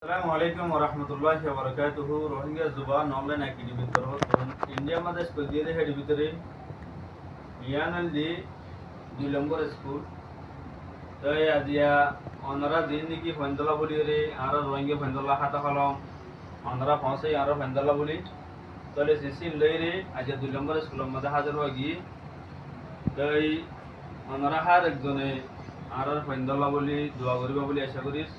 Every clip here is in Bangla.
আসসালামু আলাইকুম ওয়া রাহমাতুল্লাহি ওয়া বারাকাতুহু। রোহিঙ্গা জুবান অনলাইন একাডেমির তরফ ইন্ডিয়া মাঝে স্কুল দিয়ে হেডি ভিতরে ইয়ানাল দি 2 নম্বর স্কুল তাই আজিয়া অনরা দিন নাকি ফন্দলা বলি রে আর রোহিঙ্গা ফন্দলা হাতা কলম অনরা পৌঁছে আর ফন্দলা বলি তাহলে সিসি লই রে আজিয়া 2 নম্বর স্কুলের মধ্যে হাজির হয়ে তাই অনরা হার একজনে আর ফন্দলা বলি দোয়া করিবা বলি আশা করিস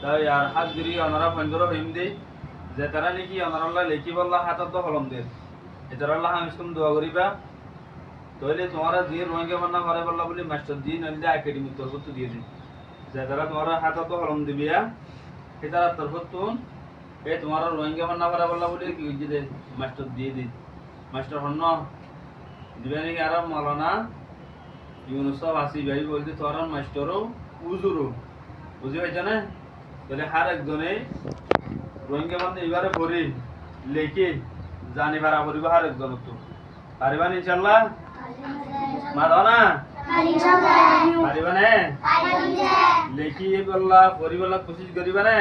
তাই আর হাত গিরি অনারা ফন্দর হইম দে যে তারা নাকি অনারাল্লাহ লেখি বললা হাতত তো হলম দে এতারাল্লাহ আমি সুম দোয়া করিবা তাহলে তোমারা দিয়ে রোহিঙ্গা বান্না করে বললা বলি মাস্টার দিয়ে নইলে একাডেমির তরফ তো দিয়ে দিই যে তারা তোমারা হাতত তো হলম দিবিয়া সেটার তরফ তুন এই তোমারা রোহিঙ্গা বান্না করে বললা বলি কি দে মাস্টার দিয়ে দিই মাস্টার হন্ন দিবে নাকি আর মালানা ইউনুসব আসি ভাই বলতে তোরা মাস্টারও উজুরও বুঝি হয়েছে না তাহলে হার একজনে রোহিঙ্গা মানে এবারে ভরি লেখে জানি ভাড়া করিব হার একজন তো পারিবা ইনশাল্লাহ মারো না পারিবা নে লেখি বললা পরিবলা কোশিশ করিবা নে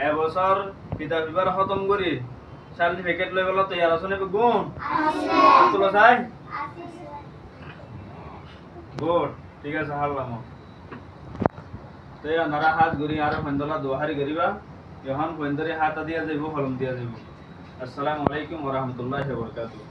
এবছর কিতাব বিবার খতম করি সার্টিফিকেট লই বলা তৈয়ার আছে নে গুণ তুলো চাই গুড ঠিক আছে হারলাম তাই নারা হাত গড়ি আর ফন্দলা দোহারি করিবা এখন ফন্দরে হাত দিয়া যাইব হলম দিয়া যাইব। আসসালামু আলাইকুম ওয়া রাহমাতুল্লাহি ওয়া বারাকাতুহু।